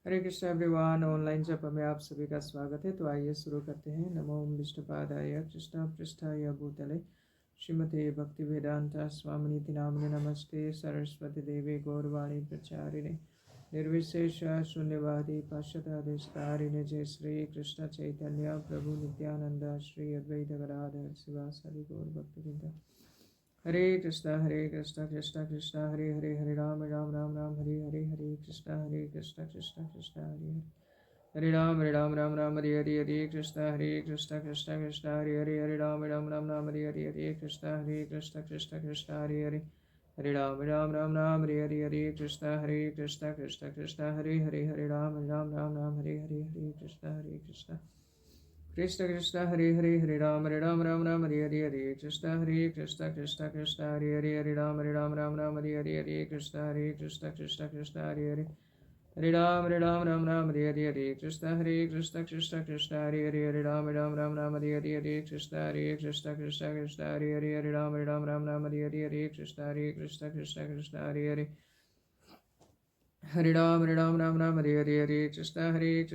हरे Krishna everyone. Online जप में आप सभी का स्वागत है। तो आइए शुरू करते हैं। नमो विष्णुपादाय कृष्ण पृष्ठाय भूतले श्रीमते भक्ति वेदांता स्वामिनिति नामिने नमस्ते सरस्वती देवी गौरवाणी प्रचारिणे निर्विशेष शून्यवादी पाश्चात्य जय श्री कृष्ण चैतन्य प्रभु नित्यानंद श्री अद्वैत गदाधर शिवासादि गौर भक्तवृंद। हरे कृष्णा कृष्णा कृष्णा हरे हरे हरे राम राम राम राम हरे हरे हरे कृष्णा कृष्णा कृष्णा हरे हरे हरे राम राम राम हरे हरे हरे कृष्णा कृष्णा कृष्णा हरे हरे हरे राम राम राम हरे हरे हरे कृष्णा कृष्णा हरे हरे हरे राम राम राम हरे हरे हरे कृष्णा कृष्णा हरे हरे हरे राम राम हरे हरे हरे कृष्णा कृष्ण कृष्ण हरे हरे हरे राम राम राम हरे हरे हरे कृष्ण कृष्ण हरे राम राम हरे हरे कृष्ण कृष्ण हरे राम राम हरे हरे कृष्ण कृष्ण हरे राम हरे हरे कृष्ण हरे राम हरे हरे कृष्ण हरे हरे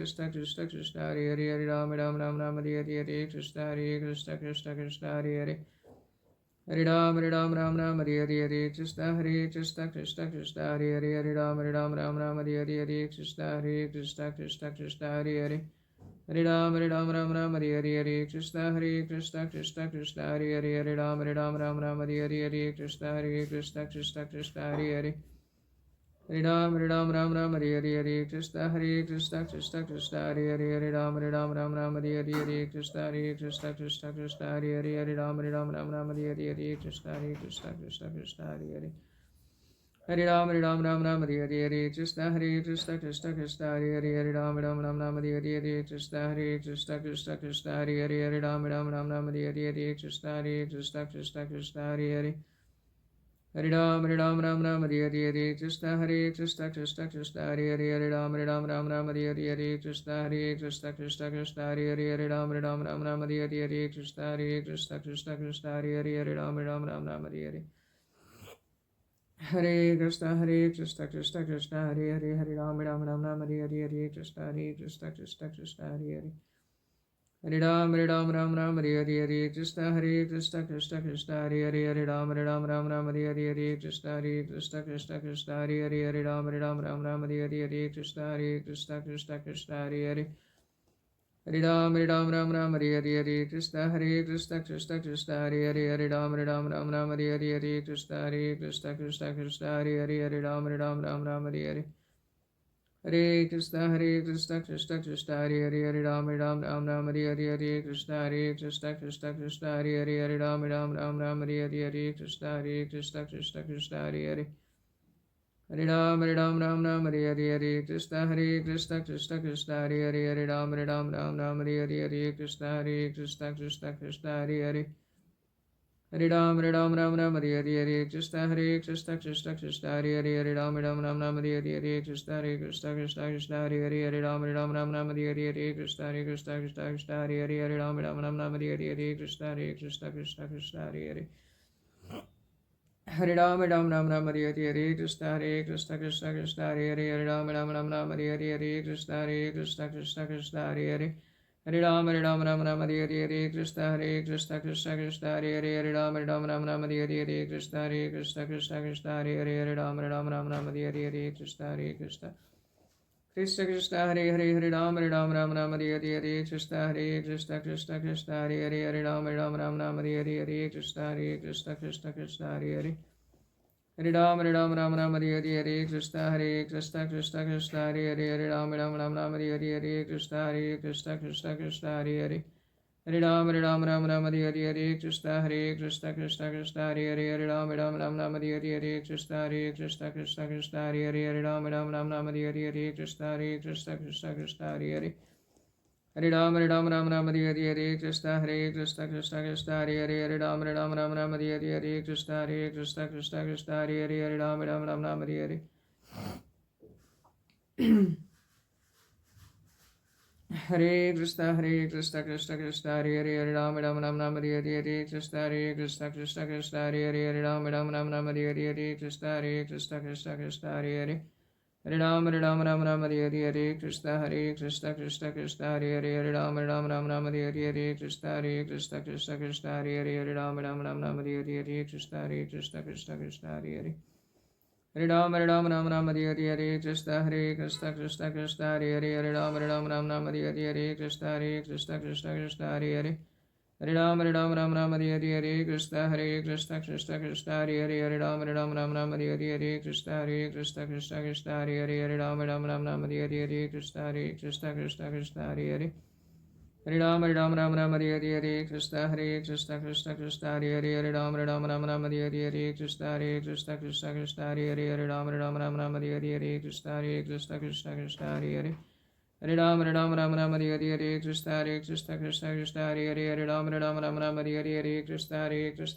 राम हरे हरे कृष्ण कृष्ण हरे राम हरे हरे कृष्ण हरे राम हरे हरे कृष्ण कृष्ण हरे राम हरे हरे कृष्ण हरे राम हरे हरे कृष्ण हरे राम हरे हरे कृष्ण हरे हरे राम हरे हरे कृष्ण कृष्ण हरे राम हरे हरे कृष्ण हरे राम हरे हरे कृष्ण हरे राम हरे हरे कृष्ण कृष्ण हरे राम हरे हरे कृष्ण हरे राम हरे हरे कृष्ण हरे हरे राम हरे हरे कृष्ण कृष्ण हरे राम हरे हरे कृष्ण हरे राम हरे हरे कृष्ण हरे राम हरे हरे हरे कृष्ण कृष्ण हरे राम हरे हरे कृष्ण हरे राम हरे हरे कृष्ण कृष्ण हरे राम हरे कृष्ण हरे राम हरे हरे कृष्ण हरे राम हरे हरे कृष्ण कृष्ण हरे राम हरे हरे कृष्ण हरे राम हरे हरे हरे कृष्ण कृष्ण हरे राम हरे कृष्ण हरे राम हरे हरे कृष्ण हरे राम हरे कृष्ण कृष्ण हरे राम हरे हरे कृष्ण हरे राम हरे हरे कृष्ण कृष्ण हरे राम हरे हरे कृष्ण हरे राम हरे हरे कृष्ण हरे राम हरे हरे कृष्ण हरे हरे राम हरे हरे कृष्ण हरे राम हरे हरे कृष्ण हरे राम हरे हरे कृष्ण हरे राम हरे हरे कृष्ण हरे राम हरे हरे कृष्ण हरे राम हरे हरे कृष्ण हरे राम हरे हरे कृष्ण हरे राम हरे हरे कृष्ण हरे राम हरे हरे कृष्ण हरे राम हरे हरे कृष्ण हरे राम हरे हरे कृष्ण हरे राम हरे हरे कृष्ण हरे राम हरे हरे कृष्ण हरे राम हरे हरे कृष्ण हरे राम हरे हरे हरे कृष्ण कृष्ण हरे राम हरे हरे कृष्ण हरे Ram Hare Hare Krishna Krishna Hare Hare Hare Ram Ram Hare Hare Krishna Krishna Krishna Hare Hare Ram Ram Hare Hare Krishna Krishna Krishna Hare Hare Ram Ram Hare Hare Krishna Krishna Krishna Hare Hare Hare Ram Hare Hare Krishna Krishna Krishna Hare Hare Ram Ram Hare Hare Krishna Krishna Krishna Hare Hare Hare Ram Hare Hare Krishna Krishna Krishna Hare Hare Ram Hare Hare Krishna Krishna Krishna Hare Hare Ram Hare Hare Krishna Krishna Krishna Hare Hare Hare Ram Hare Hare Krishna Krishna Krishna Hare Hare Ram Hare Hare Krishna Krishna Krishna Hare Hare Ram Hare Hare Krishna Krishna Krishna Hare Hare Hare Ram Hare Hare Krishna Krishna Krishna Hare Hare Ram Hare Hare Krishna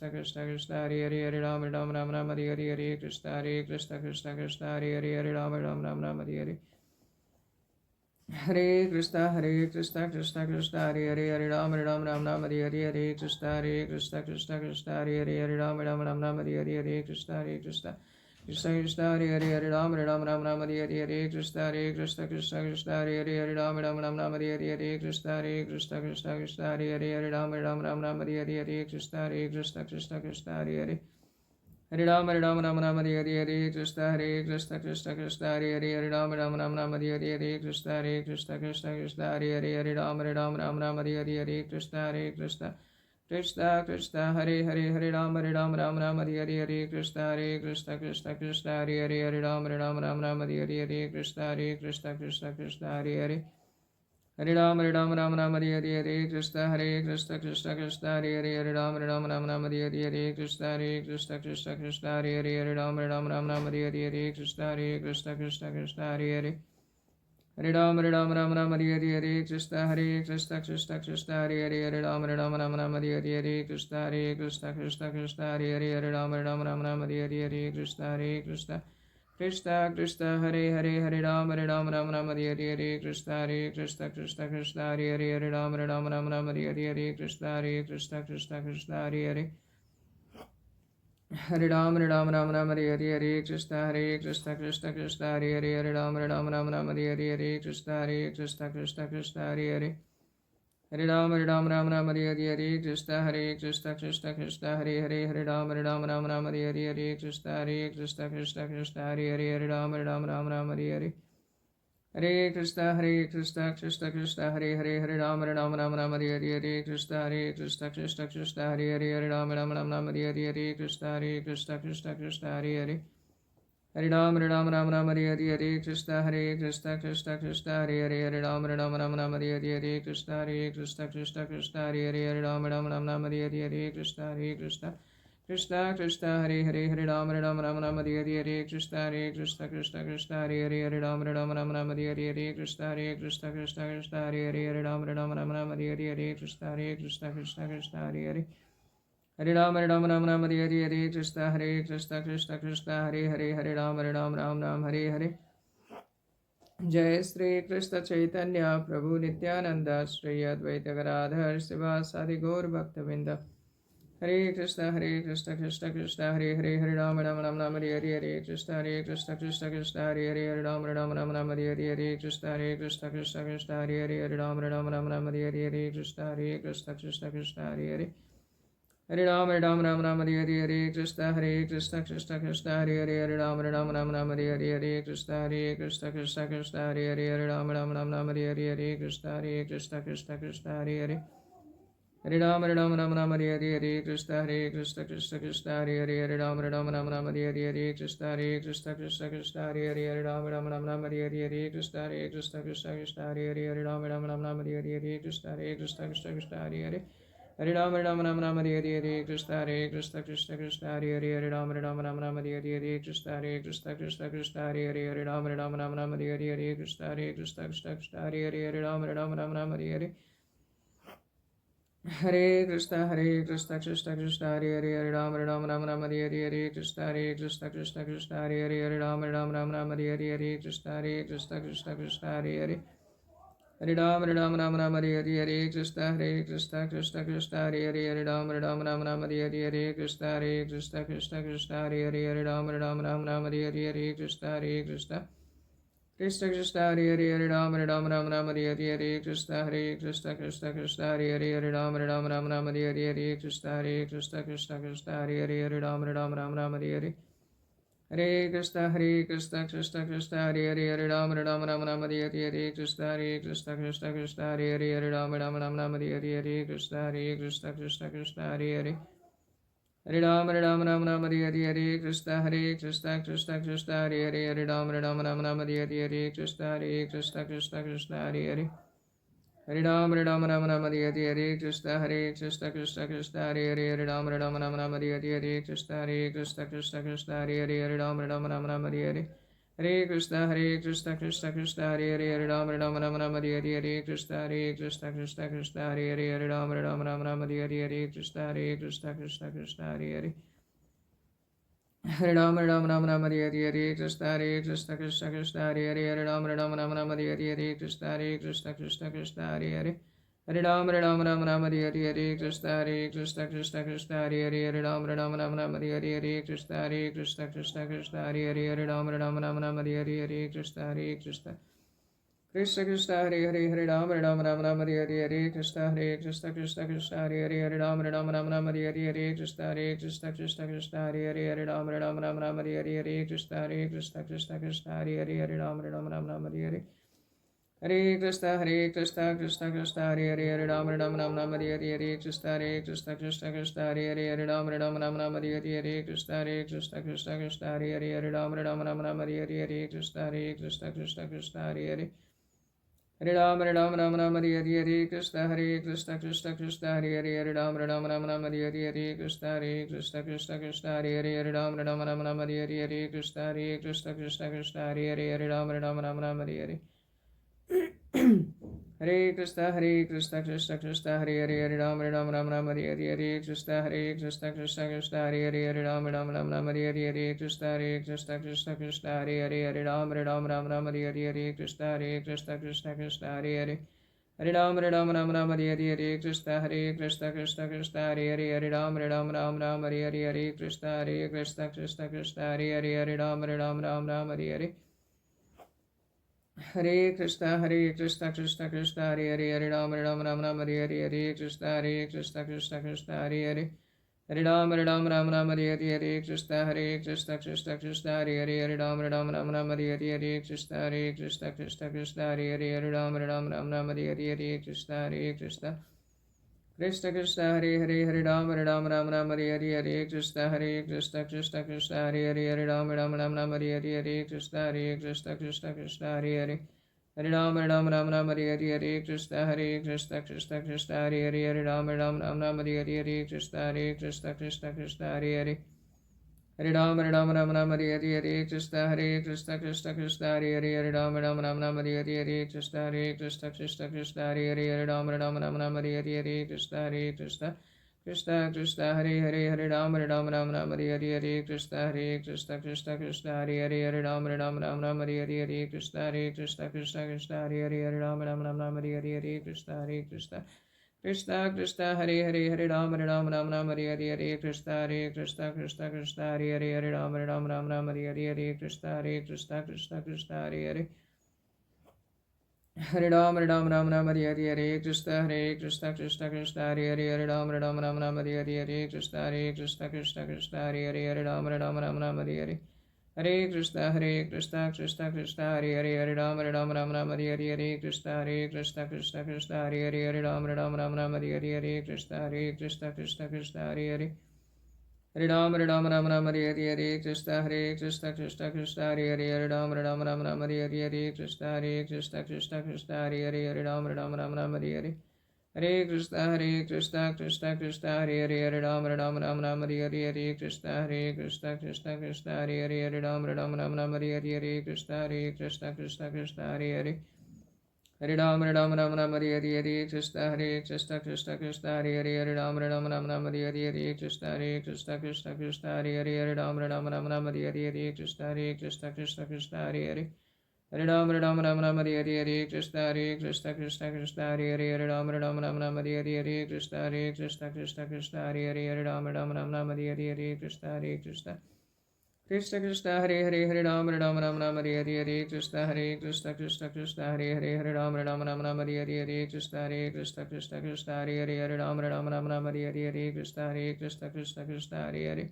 Krishna Krishna Hare Hare Ram Hare Hare Krishna Krishna Krishna Hare Hare Ram Hare Hare Hare Krishna Krishna Krishna Hare Hare Hare Ram Hare Hare Krishna Krishna Krishna Hare Hare Hare Ram Hare Hare Krishna Krishna Krishna Hare Hare Ram Hare Hare Krishna Krishna Krishna Hare Hare Ram Hare Hare Krishna Krishna Krishna Hare Hare Ram Hare Hare Krishna Krishna Krishna Hare Hare Hare Ram Hare Hare Krishna Krishna Krishna Hare Hare Ram Hare Hare Krishna Krishna Hare Hare Ram Hare Hare Krishna Krishna Hare Hare Ram Hare Hare Krishna Krishna Hare Hare Ram Hare Hare Krishna Krishna Hare Hare Hare Ram Hare Hare Krishna Krishna Krishna Hare Hare Ram Hare Hare Krishna Krishna Hare Hare Ram Hare Hare Krishna Krishna Krishna Hare Hare Hare Ram Hare Hare Krishna Krishna Krishna Hare Hare Ram Hare Hare Krishna Krishna Krishna Hare Hare Ram Hare Hare Krishna Krishna Hare Ram Hare Hare Krishna Krishna Krishna Hare Hare Ram Hare Hare Krishna Krishna Krishna Hare Hare Hare Ram Hare Hare Krishna Krishna Krishna Hare Hare Ram Hare Hare Krishna Krishna Krishna Hare Hare Hare Ram Hare Hare Krishna Krishna Krishna Hare Hare Hare Ram Hare Hare Krishna Krishna Krishna Hare Hare Hare Ram Hare Hare Hare Krishna Krishna Krishna Hare Hare Hare Ram Hare Hare Krishna Krishna Krishna Hare Hare Hare Ram Hare Hare Krishna Krishna Krishna Hare Hare Hare Ram Hare Hare Krishna Krishna Krishna Hare Hare Hare Ram Hare Hare Krishna Krishna Krishna Hare Hare Hare Ram Hare Hare Krishna Krishna Hare Hare Ram Hare Hare Krishna Krishna Krishna Hare Hare Ram Hare Hare Krishna Krishna Krishna Hare Hare Ram Hare Hare Krishna Krishna Krishna Hare Hare Hare Ram Hare Hare Krishna Krishna Krishna Hare Hare Hare Ram Hare Hare Jai Sri Krishna Chaitanya Prabhu Nityananda Sri Advaita Gadadhar Sivasadi Gaur Bhaktavinda Hare Krishna Krishna Krishna Hare Hare Hare Ram Hare Hare Krishna Krishna Krishna Hare Hare Hare Ram Hare Hare Krishna Krishna Krishna Hare Hare Hare Ram Hare Hare Krishna Krishna Krishna Hare Hare Hare Ram Hare Hare Krishna Krishna Krishna Hare Hare Hare Ram Hare Hare Krishna Krishna Hare Hare Hare Ram Hare Hare Krishna Krishna Hare Hare Hare Ram Hare Hare Krishna Krishna Hare Hare Hare Ram Hare Hare Krishna Krishna Hare Hare Hare Ram Hare Hare Krishna Krishna Hare Hare Hare Ram Hare Hare Krishna Krishna Hare Hare Hare Ram Hare Hare Krishna Krishna Hare Hare Hare Ram Hare Hare Krishna Krishna Hare Hare Hare Ram Hare Hare Krishna Krishna Hare Hare Hare Ram Hare Hare Hare Krishna Krishna Krishna Hare Hare Hare Ram Hare Hare Krishna Krishna Hare Hare Hare Ram Hare Hare Krishna Krishna Hare Hare Hare Ram Hare Hare Krishna Krishna Hare Hare Hare Ram Hare Hare Krishna Krishna Hare Hare Hare Ram Hare Hare Krishna Krishna Krishna Hare Hare Hare Ram Ram Ram Hare Hare Hare Krishna Krishna Krishna Hare Hare Ram Ram Ram Hare Hare Krishna Krishna Krishna Hare Hare Ram Ram Ram Hare Hare Hare Krishna Krishna Krishna Hare Hare Ram Ram Hare Hare Krishna Krishna Krishna Hare Hare Ram Ram Hare Hare Krishna Krishna Hare Hare Hare Ram Hare Krishna Krishna Krishna Hare Hare Ram Ram Hare Hare Krishna Krishna Hare Hare Hare Ram Hare Krishna Krishna Krishna Hare Hare Ram Ram Hare Hare Krishna Krishna Hare Hare Ram Ram Hare Hare Hare Krishna Krishna Krishna Hare Hare Ram Ram Hare Hare Krishna Krishna Krishna Hare Hare Ram Ram Hare Hare Krishna Krishna Krishna Hare Hare Hare Ram Hare Hare Krishna Krishna Krishna Hare Hare Ram Hare Hare Krishna Krishna Krishna Hare Hare Hare Ram Hare Hare Krishna Krishna Krishna Hare Hare Ram Hare Hare Krishna Krishna Krishna Hare Hare Ram Hare Hare Krishna Krishna Krishna Krishna Hare Hare Hare Ram Hare Hare Krishna Krishna Krishna Hare Hare Ram Hare Hare Krishna Krishna Krishna Hare Hare Ram Hare Hare Krishna Krishna Krishna Hare Hare Ram Hare Hare Hare Krishna Krishna Krishna Hare Hare Ram Hare Hare Krishna Krishna Krishna Hare Hare Ram Hare Hare Krishna Krishna Krishna Hare Hare Ram Hare Hare Krishna Krishna Krishna Hare Hare Hare Ram Hare Hare Krishna Krishna Krishna Hare Hare Ram Hare Hare Krishna Krishna Krishna Hare Hare Ram Hare Hare Krishna Krishna Krishna Hare Hare Ram Hare Hare Hare Krishna Krishna Krishna Hare Hare Ram Hare Hare Krishna Krishna Krishna Hare Hare Ram Hare Hare Krishna Krishna Krishna Hare Hare Ram Hare Hare Krishna Krishna Krishna Hare Hare Hare Ram Hare Hare Krishna Krishna Krishna Hare Hare Ram Hare Hare Krishna Krishna Krishna Hare Hare Ram Hare Hare Hare Krishna Krishna Krishna Hare Hare Ram Hare Hare Krishna Krishna Krishna Hare Hare Hare Ram Hare Hare Krishna Krishna Krishna Hare Hare Ram Hare Hare Krishna Krishna Krishna Hare Hare Ram Hare Hare Krishna Krishna Krishna Krishna Hare Hare Hare Ram Hare Hare Krishna Krishna Krishna Hare Hare Ram Hare Hare Krishna Krishna Krishna Hare Hare Hare Ram Hare Hare Krishna Krishna Krishna Hare Hare Ram Hare Hare Krishna Krishna Krishna Hare Hare Hare Ram Hare Hare Krishna Krishna Krishna Hare Hare Ram Hare Hare Krishna Krishna Krishna Hare Hare Ram Hare Hare Krishna Krishna Hare Hare Ram Hare Hare Krishna Krishna Krishna Hare Hare Ram Hare Hare Krishna Krishna Krishna Hare Hare Ram Hare Hare Krishna Krishna Hare Hare Ram Hare Hare Krishna Krishna Krishna Hare Hare Ram Hare Hare Krishna Krishna Hare Hare Hare Ram Hare Hare Krishna Krishna Krishna Hare Hare Ram Hare Hare Krishna Krishna Krishna Hare Hare Ram Hare Hare Hare Krishna Krishna Krishna Hare Hare Ram Hare Hare Krishna Krishna Krishna Hare Hare Ram Hare Hare Krishna Krishna Hare Hare Hare Ram Hare Hare Krishna Krishna Krishna Hare Hare Ram Hare Hare Krishna Krishna Hare Hare Ram Hare Hare Hare Krishna Krishna Krishna Hare Hare Ram Hare Hare Krishna Krishna Krishna Hare Hare Ram Hare Hare Krishna Krishna Hare Hare Hare Ram Hare Hare Krishna Krishna Krishna Hare Hare Ram Hare Hare Krishna Krishna Krishna Hare Hare Ram Hare Hare Krishna Krishna Hare Hare Hare Ram Hare Hare Krishna Krishna Krishna Hare Hare Ram Hare Hare Krishna Krishna Krishna Hare Hare Ram Hare Hare Krishna Krishna Krishna Krishna Hare Hare Hare Ram Ram Ram Ram Hare Hare Hare Krishna Hare Krishna Krishna Krishna Hare Hare Hare Ram Ram Ram Ram Hare Hare Hare Krishna Hare Krishna Krishna Krishna Hare Hare Hare Ram Ram Ram Ram Hare Hare Hare Krishna Hare Krishna Krishna Krishna Hare Hare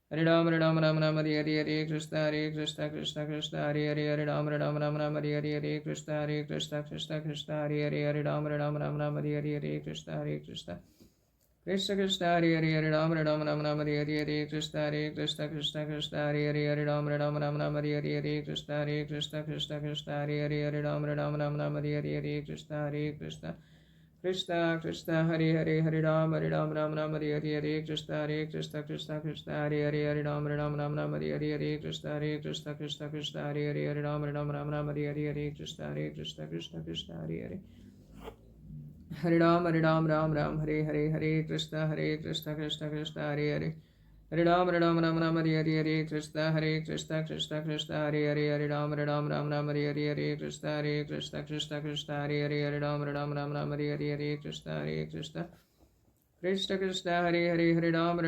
Hare Ram Ram Ram Ram Hare Hare Hare Krishna Hare Krishna Krishna Krishna Hare Hare Hare Ram Ram Ram Ram Hare Hare Hare Krishna Hare Krishna Krishna Krishna Hare Hare Hare Ram Ram Ram Ram Hare Hare Hare Krishna Hare Krishna Krishna Krishna Hare Hare Hare Ram Ram Ram Ram Hare Hare Hare Krishna Hare Krishna Krishna Krishna Hare Hare Hare Ram Ram Ram Ram Hare Hare Hare Krishna Hare Krishna Krishna Krishna Hare Hare Hare Ram Ram Ram Ram Hare Hare Hare Krishna Hare Krishna Krishna Krishna Hare Hare Hare Ram Ram Ram Hare Hare Hare Krishna Hare Krishna Krishna Krishna Hare Hare Hare Ram Ram Ram Hare Hare Hare Krishna Hare Krishna Krishna Krishna Hare Hare Hare Ram Ram Hare Hare Hare Krishna Hare Krishna Krishna Krishna Hare Hare Hare Ram Ram Hare Hare Hare Krishna Krishna Krishna Hare Hare Hare Ram Ram Hare Hare Hare Krishna Krishna Krishna Krishna Hare Hare Hare Ram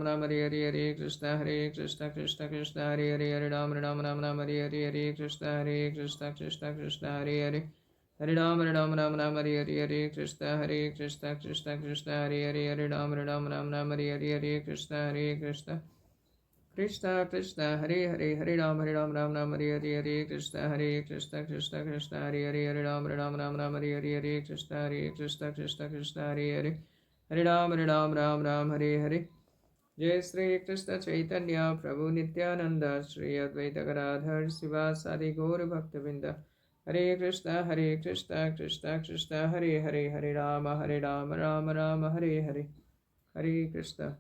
Ram Hare Hare Hare Krishna Krishna Krishna Krishna Hare Hare Hare Ram Ram Hare Hare Hare Krishna Krishna Krishna Krishna Hare Hare Hare Ram Ram Hare Hare Hare Krishna Krishna Krishna Krishna Hare Hare Hare Ram Ram Hare Hare Hare Krishna Krishna Krishna Krishna Hare Hare Hare Ram Hare Hare Hare Krishna Krishna Krishna Krishna Hare Hare Hare Ram Hare Hare Hare Krishna Krishna Krishna Krishna Hare Hare Hare Ram Hare Hare Hare Krishna Krishna Krishna Krishna Hare Hare Hare Ram Hare Hare Hare Krishna Krishna Krishna Krishna Hare Hare Hare Ram Hare Hare Jai Sri Krishna Chaitanya Prabhu Nityananda Shri Advaita Gadadhar Sivasadi Gaur Bhaktavinda Hare Krishna Krishna Krishna Hare Hare Hare Rama Rama Rama Hare Hare Hare Krishna